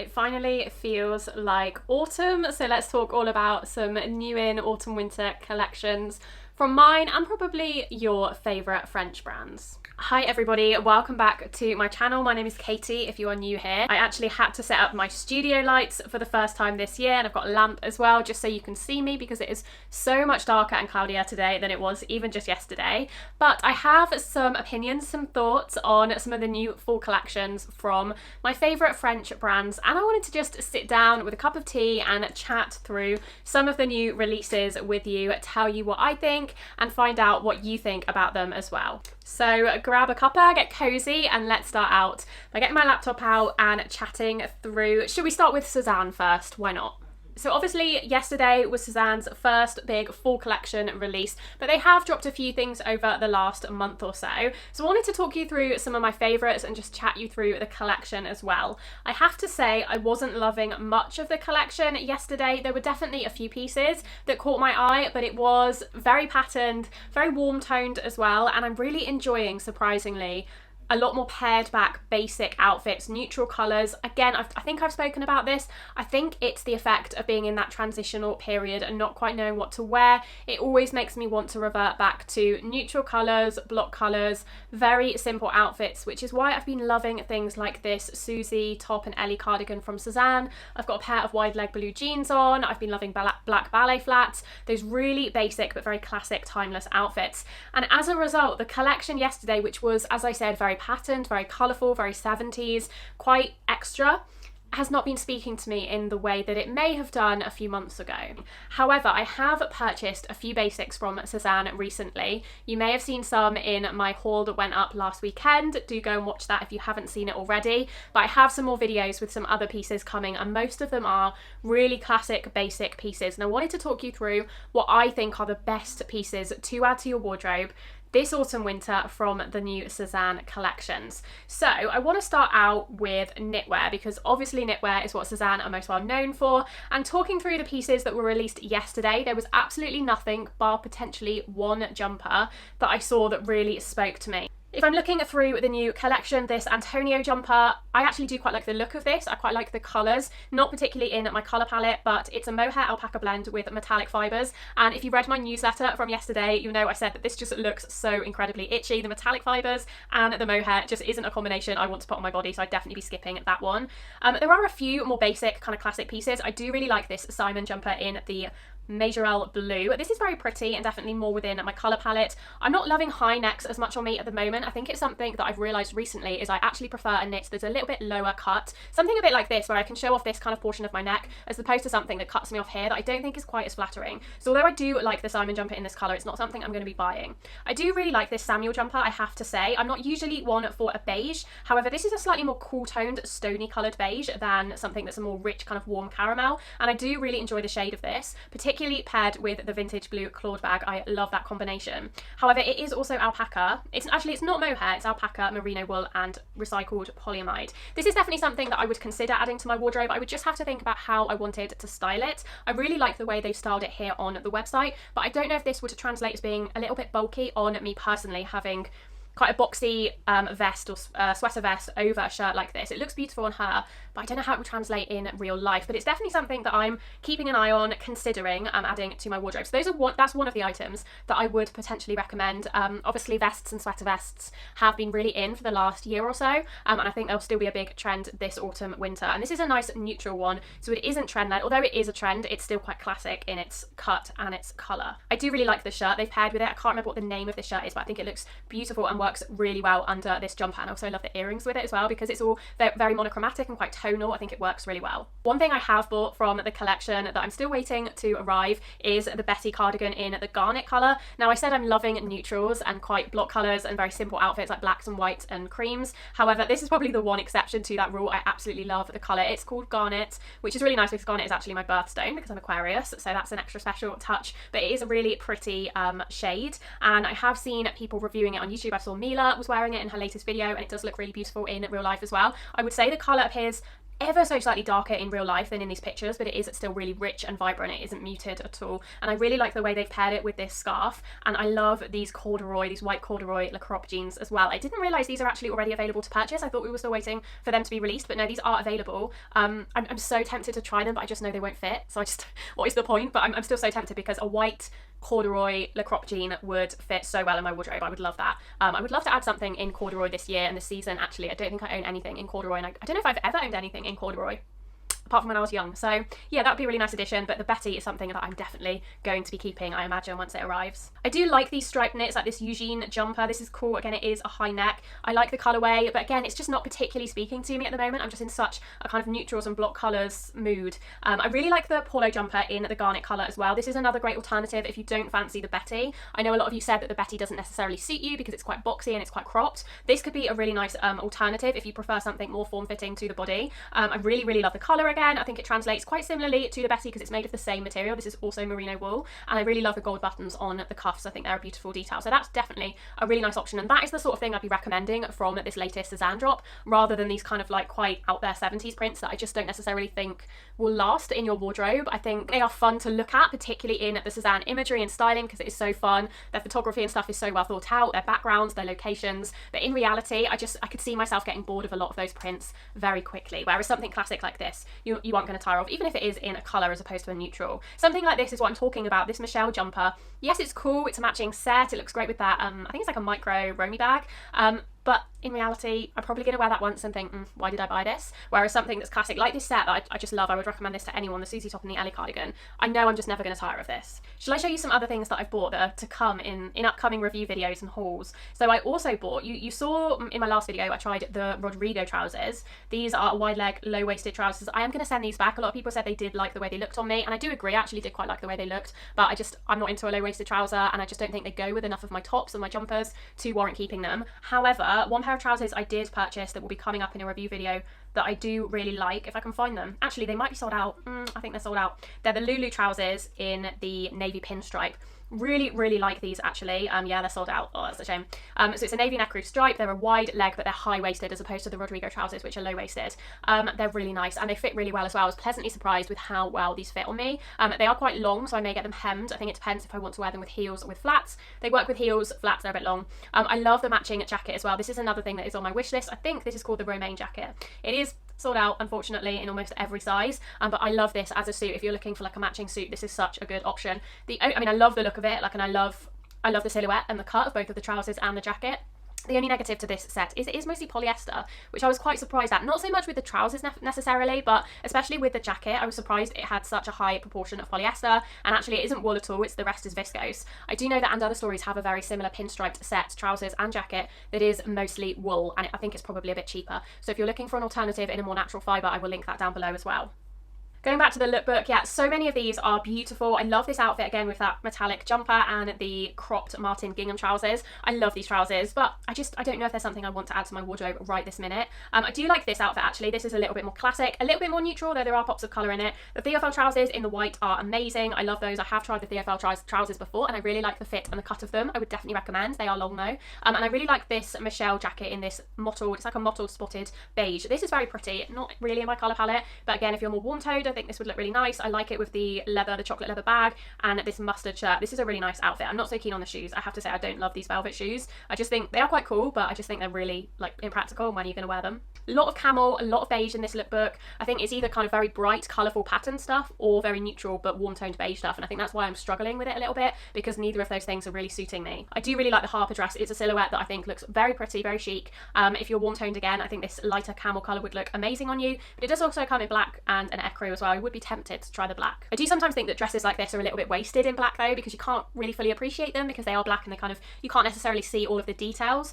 It finally feels like autumn, so let's talk all about some new in autumn winter collections from mine and probably your favourite French brands. Hi everybody, welcome back to my channel. My name is Katie if you are new here. I actually had to set up my studio lights for the first time this year, and I've got a lamp as well just so you can see me because it is so much darker and cloudier today than it was even just yesterday. But I have some opinions, some thoughts on some of the new fall collections from my favourite French brands, and I wanted to just sit down with a cup of tea and chat through some of the new releases with you, tell you what I think and find out what you think about them as well. So grab a cuppa, get cozy, and let's start out by getting my laptop out and chatting through. Should we start with Suzanne first? Why not? So obviously yesterday was Suzanne's first big fall collection release, but they have dropped a few things over the last month or so. So I wanted to talk you through some of my favourites and just chat you through the collection as well. I have to say I wasn't loving much of the collection yesterday. There were definitely a few pieces that caught my eye, but it was very patterned, very warm toned as well, and I'm really enjoying, surprisingly, a lot more pared back basic outfits, neutral colours. Again, I think I've spoken about this. I think it's the effect of being in that transitional period and not quite knowing what to wear. It always makes me want to revert back to neutral colours, block colours, very simple outfits, which is why I've been loving things like this Susie top and Ellie cardigan from Sézane. I've got a pair of wide leg blue jeans on. I've been loving black ballet flats, those really basic but very classic timeless outfits. And as a result, the collection yesterday, which was, as I said, very patterned, very colourful, very 70s, quite extra, has not been speaking to me in the way that it may have done a few months ago. However, I have purchased a few basics from Sézane recently. You may have seen some in my haul that went up last weekend. Do go and watch that if you haven't seen it already. But I have some more videos with some other pieces coming, and most of them are really classic basic pieces. And I wanted to talk you through what I think are the best pieces to add to your wardrobe this autumn winter from the new Sézane collections. So I want to start out with knitwear, because obviously knitwear is what Sézane are most well known for, and talking through the pieces that were released yesterday, there was absolutely nothing bar potentially one jumper that I saw that really spoke to me. If I'm looking through the new collection, this Antonio jumper, I actually do quite like the look of this. I quite like the colours, not particularly in my colour palette, but it's a mohair alpaca blend with metallic fibres. And if you read my newsletter from yesterday, you know I said that this just looks so incredibly itchy. The metallic fibres and the mohair just isn't a combination I want to put on my body, so I'd definitely be skipping that one. There are a few more basic kind of classic pieces. I do really like this Simon jumper in the Majorelle blue. This is very pretty and definitely more within my colour palette. I'm not loving high necks as much on me at the moment. I think it's something that I've realised recently is I actually prefer a knit that's a little bit lower cut. Something a bit like this where I can show off this kind of portion of my neck as opposed to something that cuts me off here that I don't think is quite as flattering. So although I do like the Simon jumper in this colour, it's not something I'm going to be buying. I do really like this Samuel jumper, I have to say. I'm not usually one for a beige. However, this is a slightly more cool toned stony coloured beige than something that's a more rich kind of warm caramel, and I do really enjoy the shade of this, particularly paired with the vintage blue Claude bag. I love that combination. However, it is also alpaca. It's not mohair, it's alpaca, merino wool and recycled polyamide. This is definitely something that I would consider adding to my wardrobe. I would just have to think about how I wanted to style it. I really like the way they've styled it here on the website, but I don't know if this would translate as being a little bit bulky on me personally, having quite a boxy vest or sweater vest over a shirt like this. It looks beautiful on her, but I don't know how it will translate in real life. But it's definitely something that I'm keeping an eye on, considering adding to my wardrobe. So that's one of the items that I would potentially recommend. Obviously vests and sweater vests have been really in for the last year or so, and I think they'll still be a big trend this autumn winter. And this is a nice neutral one, so it isn't trend-led. Although it is a trend, it's still quite classic in its cut and its colour. I do really like the shirt they've paired with it. I can't remember what the name of this shirt is, but I think it looks beautiful and works really well under this jumper. And I also love the earrings with it as well, because it's all very monochromatic and quite tonal. I think it works really well. One thing I have bought from the collection that I'm still waiting to arrive is the Betty cardigan in the garnet colour. Now, I said I'm loving neutrals and quite block colours and very simple outfits like blacks and whites and creams. However, this is probably the one exception to that rule. I absolutely love the colour. It's called garnet, which is really nice because garnet is actually my birthstone because I'm Aquarius, so that's an extra special touch. But it is a really pretty shade, and I have seen people reviewing it on YouTube. I saw Mila was wearing it in her latest video, and it does look really beautiful in real life as well. I would say the colour appears ever so slightly darker in real life than in these pictures, but it is still really rich and vibrant. It isn't muted at all. And I really like the way they've paired it with this scarf. And I love these corduroy, these white corduroy Le Crop jeans as well. I didn't realise these are actually already available to purchase. I thought we were still waiting for them to be released, but no, these are available. I'm so tempted to try them, but I just know they won't fit. So I just, what is the point? But I'm still so tempted because a white corduroy Le Crop jean would fit so well in my wardrobe. I would love that. I would love to add something in corduroy this year and this season. Actually, I don't think I own anything in corduroy, and I don't know if I've ever owned anything in corduroy apart from when I was young. So yeah, that would be a really nice addition, but the Betty is something that I'm definitely going to be keeping, I imagine, once it arrives. I do like these striped knits, like this Eugene jumper. This is cool. Again, it is a high neck. I like the colourway, but again, it's just not particularly speaking to me at the moment. I'm just in such a kind of neutrals and block colours mood. I really like the polo jumper in the garnet colour as well. This is another great alternative if you don't fancy the Betty. I know a lot of you said that the Betty doesn't necessarily suit you because it's quite boxy and it's quite cropped. This could be a really nice alternative if you prefer something more form-fitting to the body. I really, really love the colour again. I think it translates quite similarly to the Betty because it's made of the same material. This is also merino wool, and I really love the gold buttons on the cuffs. I think they're a beautiful detail. So that's definitely a really nice option, and that is the sort of thing I'd be recommending from this latest Sézane drop, rather than these kind of like quite out there 70s prints that I just don't necessarily think will last in your wardrobe. I think they are fun to look at, particularly in the Sézane imagery and styling, because it is so fun. Their photography and stuff is so well thought out, their backgrounds, their locations, but in reality I could see myself getting bored of a lot of those prints very quickly, whereas something classic like this you aren't going to tire of, even if it is in a colour as opposed to a neutral. Something like this is what I'm talking about, this Michelle jumper. Yes, it's cool, it's a matching set, it looks great with that, I think it's like a micro Romy bag, but in reality, I'm probably going to wear that once and think, why did I buy this? Whereas something that's classic, like this set that I just love, I would recommend this to anyone, the Susie top and the Ellie cardigan. I know I'm just never going to tire of this. Shall I show you some other things that I've bought that are to come in upcoming review videos and hauls? So I also bought, you saw in my last video, I tried the Rodrigo trousers. These are wide leg, low waisted trousers. I am going to send these back. A lot of people said they did like the way they looked on me, and I do agree, I actually did quite like the way they looked, but I'm not into a low waisted trouser, and I just don't think they go with enough of my tops and my jumpers to warrant keeping them. However, one pair of trousers I did purchase that will be coming up in a review video that I do really like, if I can find them. Actually, they might be sold out. I think they're sold out. They're the Lulu trousers in the navy pinstripe. Really, really like these actually. Yeah, they're sold out. Oh, that's a shame. So it's a navy neckroot stripe. They're a wide leg, but they're high waisted as opposed to the Rodrigo trousers, which are low waisted. They're really nice and they fit really well as well. I was pleasantly surprised with how well these fit on me. They are quite long, so I may get them hemmed. I think it depends if I want to wear them with heels or with flats. They work with heels, flats, they're a bit long. I love the matching jacket as well. This is another thing that is on my wish list. I think this is called the Romaine jacket. It is sold out, unfortunately, in almost every size, but I love this as a suit. If you're looking for like a matching suit, this is such a good option. I mean, I love the look of it, like, and I love the silhouette and the cut of both of the trousers and the jacket. The only negative to this set is it is mostly polyester, which I was quite surprised at. Not so much with the trousers necessarily, but especially with the jacket, I was surprised it had such a high proportion of polyester, and actually it isn't wool at all, the rest is viscose. I do know that And Other Stories have a very similar pinstriped set, trousers and jacket, that is mostly wool, and I think it's probably a bit cheaper. So if you're looking for an alternative in a more natural fibre, I will link that down below as well. Going back to the lookbook, yeah, so many of these are beautiful. I love this outfit again with that metallic jumper and the cropped Martin gingham trousers. I love these trousers, but I don't know if there's something I want to add to my wardrobe right this minute. I do like this outfit actually. This is a little bit more classic, a little bit more neutral, though there are pops of colour in it. The TFL trousers in the white are amazing. I love those. I have tried the TFL trousers before and I really like the fit and the cut of them. I would definitely recommend. They are long though. And I really like this Michelle jacket in this mottled, it's like a mottled spotted beige. This is very pretty, not really in my colour palette, but again, if you're more warm-toned, I think this would look really nice. I like it with the leather, the chocolate leather bag, and this mustard shirt. This is a really nice outfit. I'm not so keen on the shoes. I have to say I don't love these velvet shoes. I just think they are quite cool, but I just think they're really like impractical. When are you going to wear them? A lot of camel, a lot of beige in this lookbook. I think it's either kind of very bright, colourful pattern stuff or very neutral but warm-toned beige stuff, and I think that's why I'm struggling with it a little bit, because neither of those things are really suiting me. I do really like the Harper dress. It's a silhouette that I think looks very pretty, very chic. If you're warm-toned again, I think this lighter camel colour would look amazing on you, but it does also come in black and an ecru as well. I would be tempted to try the black. I do sometimes think that dresses like this are a little bit wasted in black though, because you can't really fully appreciate them because they are black and they kind of, you can't necessarily see all of the details.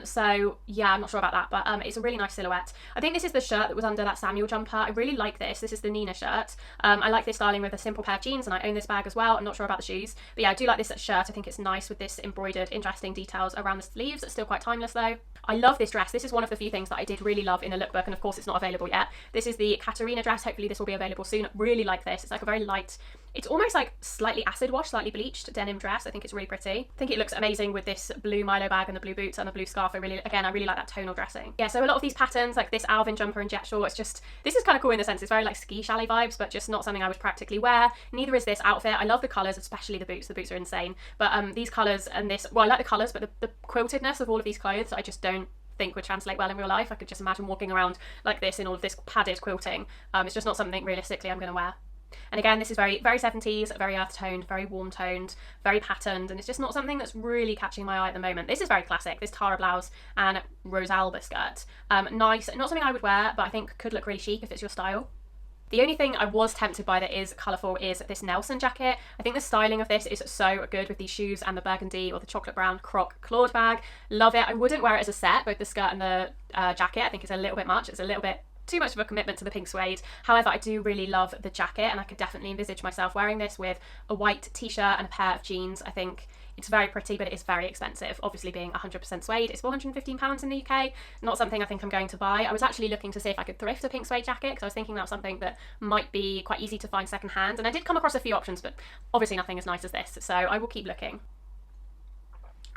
So yeah, I'm not sure about that, but it's a really nice silhouette. I think this is the shirt that was under that Samuel jumper. I really like this. This is the Nina shirt. I like this styling with a simple pair of jeans, and I own this bag as well. I'm not sure about the shoes, but yeah, I do like this shirt. I think it's nice with this embroidered, interesting details around the sleeves. It's still quite timeless though. I love this dress. This is one of the few things that I did really love in a lookbook, and of course it's not available yet. This is the Katarina dress. Hopefully this will be available soon. Really like this. It's like a very light, it's almost like slightly acid wash, slightly bleached denim dress. I think it's really pretty. I think it looks amazing with this blue Milo bag and the blue boots and the blue scarf. I really like that tonal dressing. Yeah, so a lot of these patterns, like this Alvin jumper and jet short, it's just, this is kind of cool in the sense it's very like ski chalet vibes, but just not something I would practically wear. Neither is this outfit. I love the colours, especially the boots. The boots are insane. But these colours and this, well, I like the colours, but the quiltedness of all of these clothes, I just don't think would translate well in real life. I could just imagine walking around like this in all of this padded quilting. It's just not something realistically I'm going to wear. And again, this is very 70s, very earth toned, very warm toned, very patterned, and it's just not something that's really catching my eye at the moment. This is very classic, this Tara blouse and Rosalba skirt. Nice, not something I would wear, but I think could look really chic if it's your style. The only thing I was tempted by that is colourful is this Nelson jacket. I think the styling of this is so good with these shoes and the burgundy or the chocolate brown croc clawed bag. Love it. I wouldn't wear it as a set, both the skirt and the jacket. I think it's a little bit much. It's a little bit too much of a commitment to the pink suede. However, I do really love the jacket, and I could definitely envisage myself wearing this with a white t-shirt and a pair of jeans. I think it's very pretty, but it is very expensive. Obviously, being 100% suede, it's £415 in the UK. Not something I think I'm going to buy. I was actually looking to see if I could thrift a pink suede jacket, because I was thinking that was something that might be quite easy to find secondhand, and I did come across a few options, but obviously nothing as nice as this, so I will keep looking.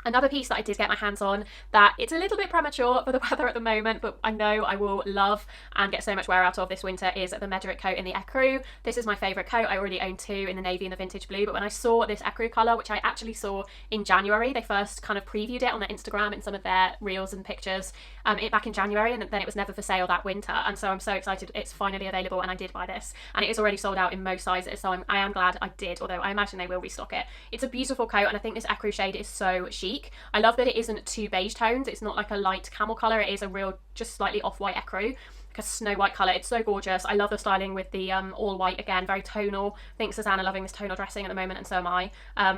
Another piece that I did get my hands on that it's a little bit premature for the weather at the moment, but I know I will love and get so much wear out of this winter is the Medric coat in the ecru. This is my favourite coat. I already own two in the navy and the vintage blue, but when I saw this ecru colour, which I actually saw in January, they first kind of previewed it on their Instagram in some of their reels and pictures back in January, and then it was never for sale that winter, and so I'm so excited it's finally available, and I did buy this, and it is already sold out in most sizes, so I am glad I did, although I imagine they will restock it. It's a beautiful coat, and I think this ecru shade is so chic. I love that it isn't too beige tones. It's not like a light camel colour. It is a real just slightly off-white ecru, like a snow white colour. It's so gorgeous. I love the styling with the all white, again, very tonal. I think Suzanne are loving this tonal dressing at the moment, and so am I.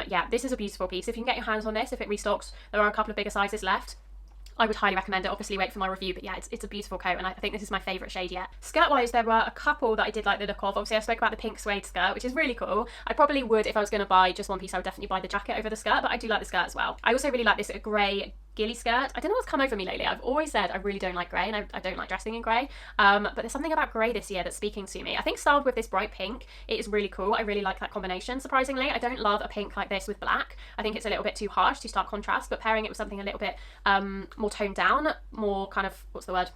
Yeah, this is a beautiful piece. If you can get your hands on this, if it restocks, there are a couple of bigger sizes left. I would highly recommend it. Obviously wait for my review, but yeah, it's a beautiful coat, and I think this is my favourite shade yet. Skirt wise, there were a couple that I did like the look of. Obviously I spoke about the pink suede skirt, which is really cool. I probably would, if I was going to buy just one piece, I would definitely buy the jacket over the skirt, but I do like the skirt as well. I also really like this grey ghillie skirt. I don't know what's come over me lately. I've always said I really don't like grey, and I don't like dressing in grey, but there's something about grey this year that's speaking to me. I think styled with this bright pink, it is really cool. I really like that combination, surprisingly. I don't love a pink like this with black. I think it's a little bit too harsh, too stark contrast, but pairing it with something a little bit more toned down, more kind of, what's the word?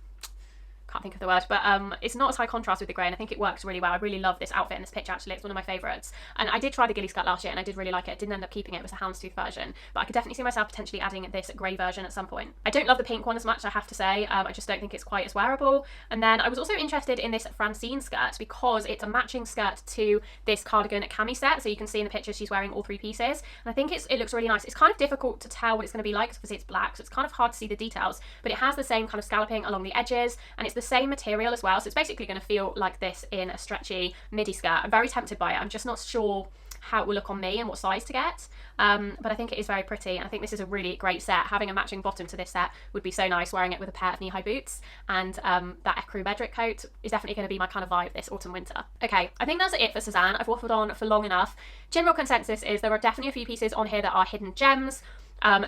Can't think of the word, but it's not as high contrast with the grey, and I think it works really well. I really love this outfit in this picture, actually. It's one of my favourites, and I did try the ghillie skirt last year and I did really like it. Didn't end up keeping it. It was a houndstooth version, but I could definitely see myself potentially adding this grey version at some point. I don't love the pink one as much, I have to say. I just don't think it's quite as wearable. And then I was also interested in this Francine skirt because it's a matching skirt to this cardigan cami set, so you can see in the picture she's wearing all three pieces, and I think it looks really nice. It's kind of difficult to tell what it's going to be like because obviously it's black, so it's kind of hard to see the details, but it has the same kind of scalloping along the edges, and it's the same material as well, so it's basically going to feel like this in a stretchy midi skirt. I'm very tempted by it. I'm just not sure how it will look on me and what size to get, but I think it is very pretty, and I think this is a really great set. Having a matching bottom to this set would be so nice, wearing it with a pair of knee-high boots, and that ecru Medric coat is definitely going to be my kind of vibe this autumn winter. Okay, I think that's it for Suzanne. I've waffled on for long enough. General consensus is there are definitely a few pieces on here that are hidden gems,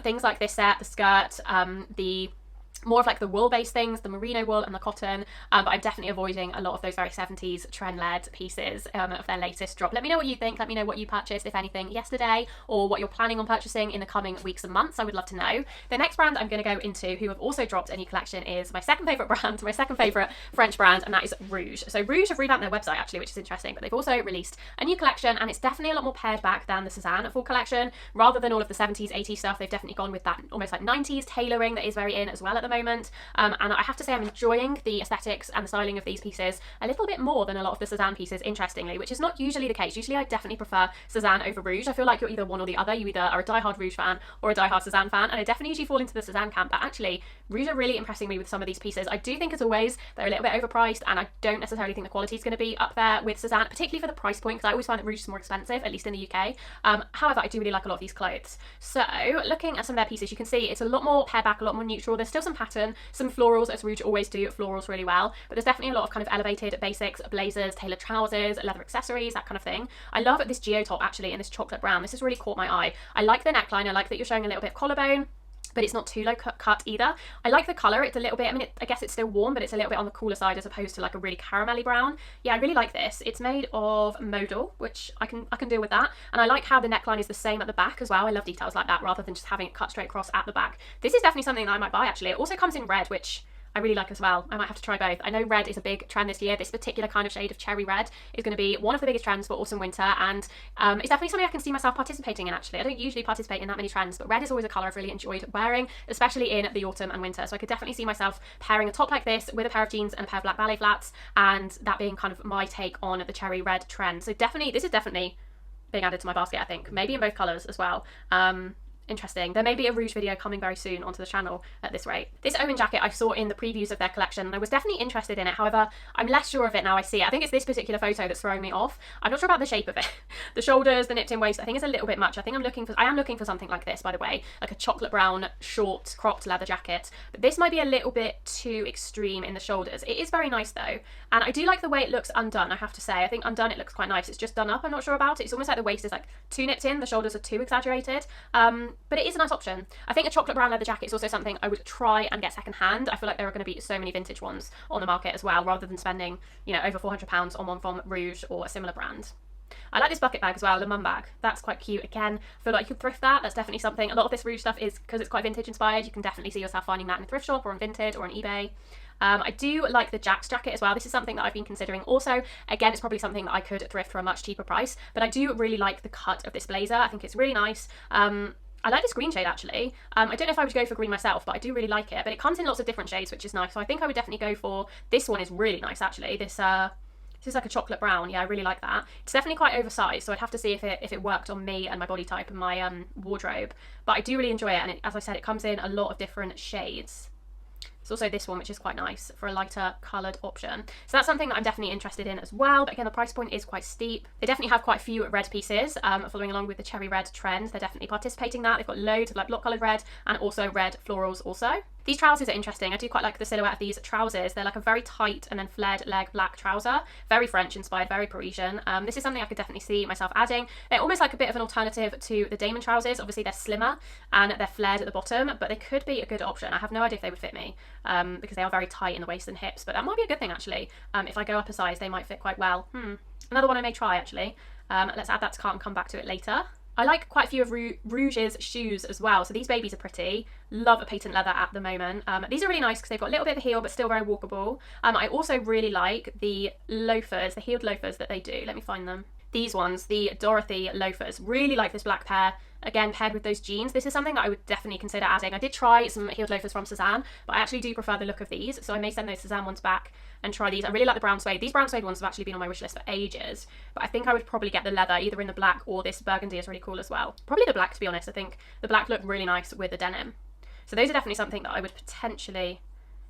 things like this set, the skirt, the more of like the wool-based things, the merino wool and the cotton, but I'm definitely avoiding a lot of those very 70s trend-led pieces of their latest drop. Let me know what you think. Let me know what you purchased, if anything, yesterday, or what you're planning on purchasing in the coming weeks and months. I would love to know. The next brand I'm going to go into, who have also dropped a new collection, is my second favourite brand, my second favourite French brand, and that is Rouje. So Rouje have revamped their website actually, which is interesting, but they've also released a new collection, and it's definitely a lot more pared back than the Suzanne full collection. Rather than all of the 70s, 80s stuff, they've definitely gone with that almost like 90s tailoring that is very in as well at the moment. And I have to say I'm enjoying the aesthetics and the styling of these pieces a little bit more than a lot of the Suzanne pieces, interestingly, which is not usually the case. Usually I definitely prefer Suzanne over Rouje. I feel like you're either one or the other. You either are a diehard Rouje fan or a diehard Suzanne fan, and I definitely usually fall into the Suzanne camp, but actually Rouje are really impressing me with some of these pieces. I do think as always they're a little bit overpriced, and I don't necessarily think the quality is going to be up there with Suzanne, particularly for the price point, because I always find that Rouje is more expensive, at least in the UK. However, I do really like a lot of these clothes. So looking at some of their pieces, you can see it's a lot more pared back, a lot more neutral. There's still some pattern, some florals, as Rouje always do florals really well, but there's definitely a lot of kind of elevated basics, blazers, tailored trousers, leather accessories, that kind of thing. I love this geo top actually in this chocolate brown. This has really caught my eye. I like the neckline. I like that you're showing a little bit of collarbone. but it's not too low cut either. I like the colour. It's a little bit, I mean, I guess it's still warm, but it's a little bit on the cooler side as opposed to like a really caramelly brown. Yeah, I really like this. It's made of modal, which I can deal with that. And I like how the neckline is the same at the back as well. I love details like that rather than just having it cut straight across at the back. This is definitely something that I might buy actually. It also comes in red, which I really like as well. I might have to try both. I know red is a big trend this year. This particular kind of shade of cherry red is going to be one of the biggest trends for autumn winter, and it's definitely something I can see myself participating in actually. I don't usually participate in that many trends, but red is always a colour I've really enjoyed wearing, especially in the autumn and winter. So I could definitely see myself pairing a top like this with a pair of jeans and a pair of black ballet flats, and that being kind of my take on the cherry red trend. So definitely, this is definitely being added to my basket, I think. Maybe in both colours as well. Interesting. There may be a Rouge video coming very soon onto the channel at this rate. This Owen jacket I saw in the previews of their collection and I was definitely interested in it. However, I'm less sure of it now I see it. I think it's this particular photo that's throwing me off. I'm not sure about the shape of it. The shoulders, the nipped in waist, I think it's a little bit much. I am looking for something like this, by the way, like a chocolate brown short cropped leather jacket. But this might be a little bit too extreme in the shoulders. It is very nice though. And I do like the way it looks undone, I have to say. I think undone it looks quite nice. It's just done up, I'm not sure about it. It's almost like the waist is like too nipped in, the shoulders are too exaggerated. But it is a nice option. I think a chocolate brown leather jacket is also something I would try and get second hand. I feel like there are going to be so many vintage ones on the market as well, rather than spending, you know, over £400 on one from Rouge or a similar brand. I like this bucket bag as well, the mum bag. That's quite cute. Again, I feel like you could thrift that. That's definitely something. A lot of this Rouge stuff is because it's quite vintage inspired. You can definitely see yourself finding that in a thrift shop or on Vinted or on eBay. I do like the Jack's jacket as well. This is something that I've been considering also. Again, it's probably something that I could thrift for a much cheaper price, but I do really like the cut of this blazer. I think it's really nice. I like this green shade actually. I don't know if I would go for green myself, but I do really like it. But it comes in lots of different shades, which is nice. So I think I would definitely go for, this one is really nice actually. This is like a chocolate brown. Yeah, I really like that. It's definitely quite oversized, so I'd have to see if it worked on me and my body type and my wardrobe. But I do really enjoy it, and as I said, it comes in a lot of different shades. It's also this one, which is quite nice for a lighter coloured option. So that's something that I'm definitely interested in as well. But again, the price point is quite steep. They definitely have quite a few red pieces following along with the cherry red trend. They're definitely participating in that. They've got loads of like block coloured red and also red florals also. These trousers are interesting. I do quite like the silhouette of these trousers. They're like a very tight and then flared leg black trouser. Very French inspired, very Parisian. This is something I could definitely see myself adding. They're almost like a bit of an alternative to the Damon trousers. Obviously they're slimmer and they're flared at the bottom, but they could be a good option. I have no idea if they would fit me because they are very tight in the waist and hips, but that might be a good thing actually. If I go up a size, they might fit quite well. Another one I may try actually. Let's add that to cart and come back to it later. I like quite a few of Rouge's shoes as well. So these babies are pretty. Love a patent leather at the moment. These are really nice because they've got a little bit of a heel but still very walkable. I also really like the loafers, the heeled loafers that they do. Let me find them. These ones, the Dorothy loafers. Really like this black pair. Again, paired with those jeans. This is something that I would definitely consider adding. I did try some heeled loafers from Suzanne, but I actually do prefer the look of these. So I may send those Suzanne ones back and try these. I really like the brown suede. These brown suede ones have actually been on my wish list for ages, but I think I would probably get the leather either in the black or this burgundy is really cool as well. Probably the black, to be honest. I think the black looked really nice with the denim. So those are definitely something that I would potentially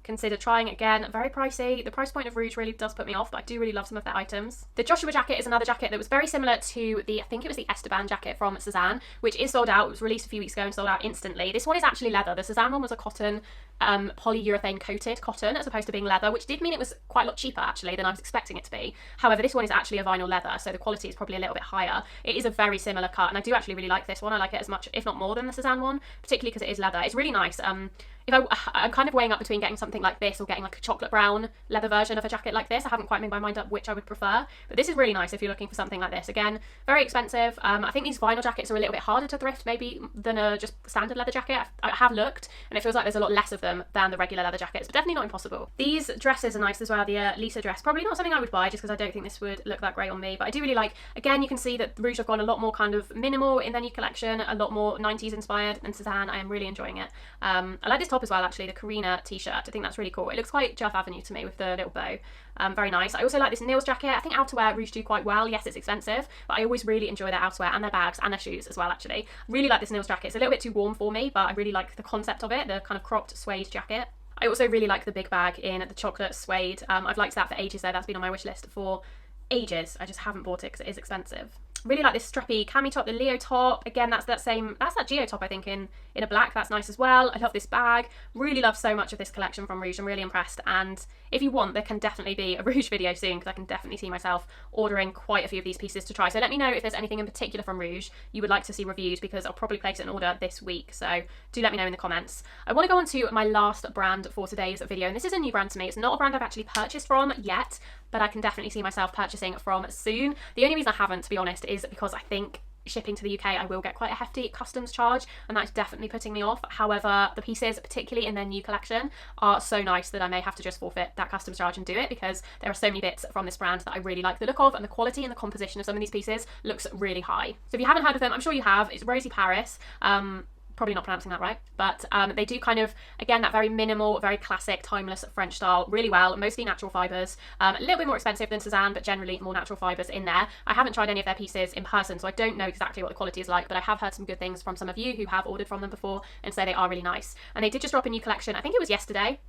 consider trying. Again, very pricey. The price point of Rouge really does put me off, but I do really love some of their items. The Joshua jacket is another jacket that was very similar to the, I think it was the Esteban jacket from Sézane, which is sold out. It was released a few weeks ago and sold out instantly. This one is actually leather. The Sézane one was a cotton, polyurethane coated cotton as opposed to being leather, which did mean it was quite a lot cheaper actually than I was expecting it to be. However, this one is actually a vinyl leather, so the quality is probably a little bit higher. It is a very similar cut, and I do actually really like this one. I like it as much, if not more, than the Sézane one, particularly because it is leather. It's really nice. I'm kind of weighing up between getting something like this or getting like a chocolate brown leather version of a jacket like this. I haven't quite made my mind up which I would prefer, but this is really nice if you're looking for something like this. Again, very expensive. I think these vinyl jackets are a little bit harder to thrift maybe than a just standard leather jacket. I have looked and it feels like there's a lot less of them than the regular leather jackets, but definitely not impossible. These dresses are nice as well. The Lisa dress, probably not something I would buy just because I don't think this would look that great on me, but I do really like, again, you can see that Rouge have gone a lot more kind of minimal in their new collection, a lot more 90s inspired than Sézane. I am really enjoying it. I like this top as well actually, the Karina t-shirt. I think that's really cool. It looks quite Jeff Avenue to me with the little bow. Very nice. I also like this Nils jacket. I think outerwear Rouge do quite well. Yes, it's expensive, but I always really enjoy their outerwear and their bags and their shoes as well actually. Really like this Nils jacket. It's a little bit too warm for me, but I really like the concept of it, the kind of cropped suede jacket. I also really like the big bag in the chocolate suede. I've liked that for ages though. That's been on my wish list for ages. I just haven't bought it because it is expensive. Really like this strappy cami top, the Leo top. Again, that's that Geo top, I think, in a black. That's nice as well. I love this bag. Really love so much of this collection from Rouge. I'm really impressed. And if you want, there can definitely be a Rouge video soon, because I can definitely see myself ordering quite a few of these pieces to try. So let me know if there's anything in particular from Rouge you would like to see reviewed, because I'll probably place an order this week. So do let me know in the comments. I want to go on to my last brand for today's video, and this is a new brand to me. It's not a brand I've actually purchased from yet, but I can definitely see myself purchasing from soon. The only reason I haven't, to be honest, is because I think shipping to the UK I will get quite a hefty customs charge, and that's definitely putting me off. However, the pieces, particularly in their new collection, are so nice that I may have to just forfeit that customs charge and do it, because there are so many bits from this brand that I really like the look of, and the quality and the composition of some of these pieces looks really high. So if you haven't heard of them, I'm sure you have. It's Rosie Paris. Probably not pronouncing that right, but they do kind of, again, that very minimal, very classic, timeless French style really well. Mostly natural fibres, a little bit more expensive than Sézane, but generally more natural fibres in there. I haven't tried any of their pieces in person, so I don't know exactly what the quality is like, but I have heard some good things from some of you who have ordered from them before and say they are really nice. And they did just drop a new collection, I think it was yesterday.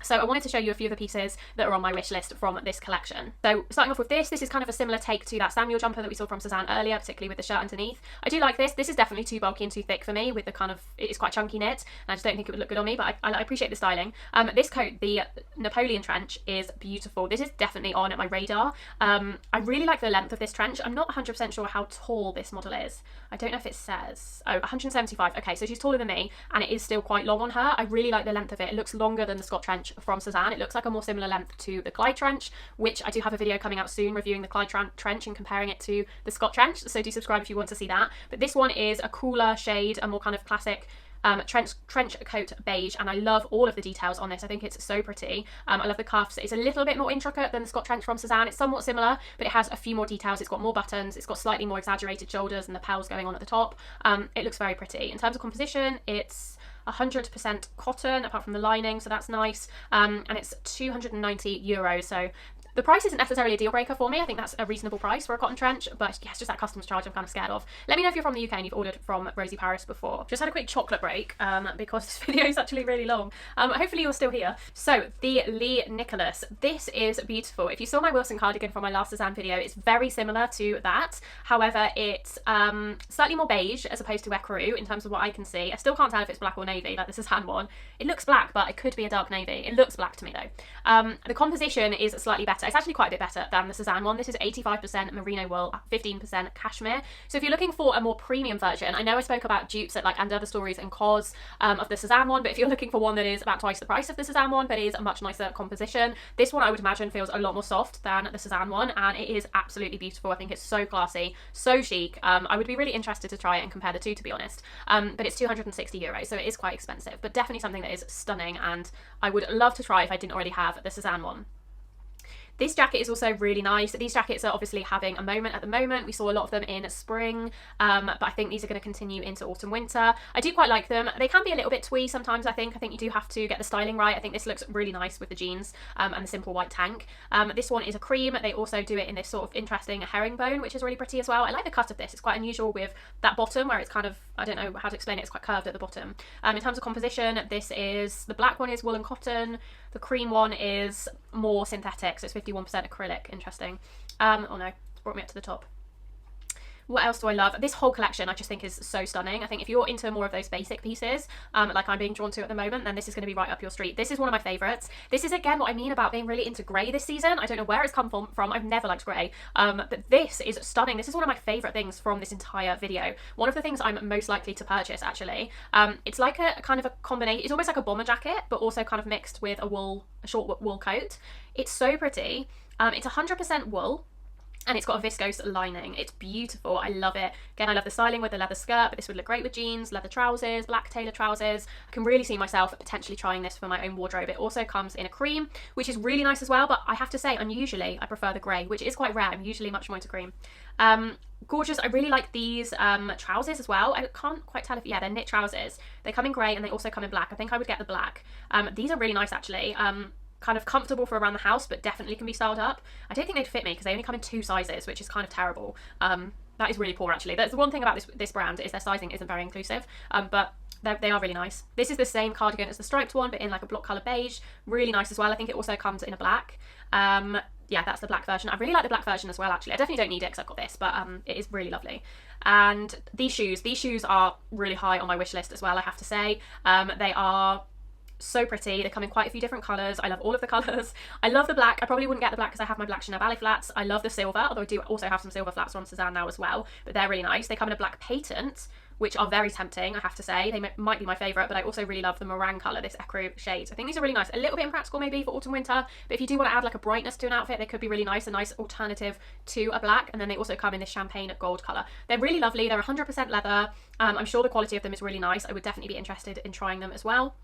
So I wanted to show you a few of the pieces that are on my wish list from this collection. So starting off with this is kind of a similar take to that Samuel jumper that we saw from Suzanne earlier, particularly with the shirt underneath. I do like this. This is definitely too bulky and too thick for me with the kind of, it's quite chunky knit, and I just don't think it would look good on me, but I appreciate the styling. This coat, the Napoleon trench, is beautiful. This is definitely on my radar. I really like the length of this trench. I'm not 100% sure how tall this model is. I don't know if it says, oh, 175. Okay, so she's taller than me, and it is still quite long on her. I really like the length of it. It looks longer than the Scott trench from Suzanne. It looks like a more similar length to the Clyde trench, which I do have a video coming out soon reviewing the Clyde trench and comparing it to the Scott trench, so do subscribe if you want to see that. But this one is a cooler shade, a more kind of classic trench coat beige, and I love all of the details on this. I think it's so pretty. I love the cuffs. It's a little bit more intricate than the Scott trench from Suzanne. It's somewhat similar, but it has a few more details. It's got more buttons, it's got slightly more exaggerated shoulders and the pels going on at the top. It looks very pretty. In terms of composition, it's 100% cotton apart from the lining, so that's nice, and it's €290, so the price isn't necessarily a deal breaker for me. I think that's a reasonable price for a cotton trench, but yeah, it's just that customs charge I'm kind of scared of. Let me know if you're from the UK and you've ordered from Rosie Paris before. Just had a quick chocolate break because this video is actually really long. Hopefully you're still here. So the Lee Nicholas, this is beautiful. If you saw my Wilson cardigan from my last Suzanne video, it's very similar to that. However, it's slightly more beige as opposed to Ecru in terms of what I can see. I still can't tell if it's black or navy, like the Suzanne one. It looks black, but it could be a dark navy. It looks black to me though. The composition is slightly better. It's actually quite a bit better than the Suzanne one. This is 85% merino wool, 15% cashmere. So if you're looking for a more premium version, I know I spoke about dupes at and other stories and cause of the Suzanne one, but if you're looking for one that is about twice the price of the Suzanne one but is a much nicer composition, this one I would imagine feels a lot more soft than the Suzanne one, and it is absolutely beautiful. I think it's so classy, so chic. I would be really interested to try it and compare the two, to be honest. But it's €260, so it is quite expensive, but definitely something that is stunning, and I would love to try if I didn't already have the Suzanne one. This jacket is also really nice. These jackets are obviously having a moment at the moment. We saw a lot of them in spring, but I think these are going to continue into autumn winter. I do quite like them. They can be a little bit twee sometimes, I think. I think you do have to get the styling right. I think this looks really nice with the jeans and the simple white tank. This one is a cream. They also do it in this sort of interesting herringbone, which is really pretty as well. I like the cut of this. It's quite unusual with that bottom where it's kind of, I don't know how to explain it, it's quite curved at the bottom. In terms of composition, the black one is wool and cotton. The cream one is more synthetic, so it's 51% acrylic. Interesting. Oh no, it's brought me up to the top. What else do I love? This whole collection I just think is so stunning. I think if you're into more of those basic pieces, like I'm being drawn to at the moment, then this is going to be right up your street. This is one of my favourites. This is again what I mean about being really into grey this season. I don't know where it's come from. I've never liked grey, but this is stunning. This is one of my favourite things from this entire video. One of the things I'm most likely to purchase, actually. It's like a kind of a combination. It's almost like a bomber jacket, but also kind of mixed with a short wool coat. It's so pretty. It's 100% wool. And it's got a viscose lining. It's beautiful. I love it. Again, I love the styling with the leather skirt, but this would look great with jeans, leather trousers, black tailor trousers. I can really see myself potentially trying this for my own wardrobe. It also comes in a cream, which is really nice as well, but I have to say, I prefer the grey, which is quite rare. I'm usually much more into cream. Gorgeous. I really like these trousers as well. I can't quite tell if, yeah, they're knit trousers. They come in grey and they also come in black. I think I would get the black. These are really nice, actually. Kind of comfortable for around the house, but definitely can be styled up. I don't think they'd fit me because they only come in 2 sizes, which is kind of terrible. That is really poor, actually. That's the one thing about this brand, is their sizing isn't very inclusive, but they are really nice. This is the same cardigan as the striped one, but in like a block colour beige. Really nice as well. I think it also comes in a black. yeah, that's the black version. I really like the black version as well, actually. I definitely don't need it because I've got this, but it is really lovely. And these shoes are really high on my wish list as well, I have to say. They are so pretty. They come in quite a few different colours. I love all of the colours. I love the black. I probably wouldn't get the black because I have my black Chanel ballet flats. I love the silver, although I do also have some silver flats on Suzanne now as well, but they're really nice. They come in a black patent, which are very tempting, I have to say. They might be my favourite, but I also really love the meringue colour, this ecru shade. I think these are really nice. A little bit impractical maybe for autumn winter, but if you do want to add like a brightness to an outfit, they could be really nice, a nice alternative to a black. And then they also come in this champagne gold colour. They're really lovely. They're 100% leather. I'm sure the quality of them is really nice. I would definitely be interested in trying them as well.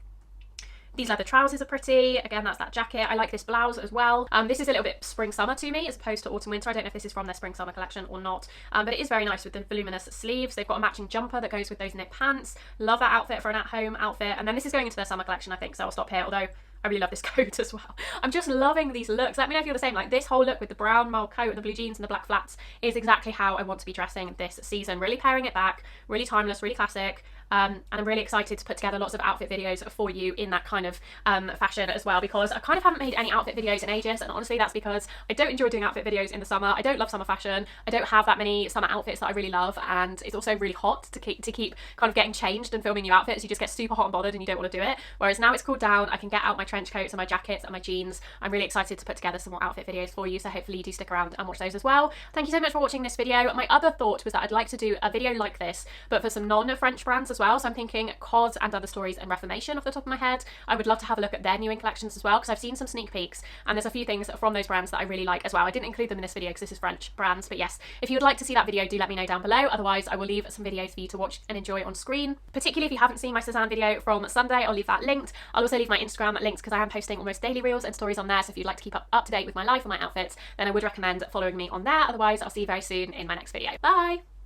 These leather trousers are pretty. Again, that's that jacket. I like this blouse as well. This is a little bit spring-summer to me as opposed to autumn-winter. I don't know if this is from their spring-summer collection or not, but it is very nice with the voluminous sleeves. They've got a matching jumper that goes with those knit pants. Love that outfit for an at-home outfit. And then this is going into their summer collection, I think, so I'll stop here, although I really love this coat as well. I'm just loving these looks. Let me know if you're the same. Like, this whole look with the brown mull coat and the blue jeans and the black flats is exactly how I want to be dressing this season. Really paring it back, really timeless, really classic. And I'm really excited to put together lots of outfit videos for you in that kind of fashion as well, because I kind of haven't made any outfit videos in ages, and honestly that's because I don't enjoy doing outfit videos in the summer. I don't love summer fashion. I don't have that many summer outfits that I really love, and it's also really hot to keep kind of getting changed and filming new outfits. You just get super hot and bothered and you don't want to do it. Whereas now it's cooled down, I can get out my trench coats and my jackets and my jeans. I'm really excited to put together some more outfit videos for you, so hopefully you do stick around and watch those as well. Thank you so much for watching this video. My other thought was that I'd like to do a video like this, but for some non-French brands as well. So I'm thinking COS and Other Stories and Reformation off the top of my head. I would love to have a look at their new in collections as well, because I've seen some sneak peeks and there's a few things from those brands that I really like as well. I didn't include them in this video because this is French brands, but yes, if you would like to see that video, do let me know down below. Otherwise I will leave some videos for you to watch and enjoy on screen. Particularly if you haven't seen my Sézane video from Sunday, I'll leave that linked. I'll also leave my Instagram linked because I am posting almost daily reels and stories on there, so if you'd like to keep up to date with my life and my outfits, then I would recommend following me on there. Otherwise I'll see you very soon in my next video. Bye!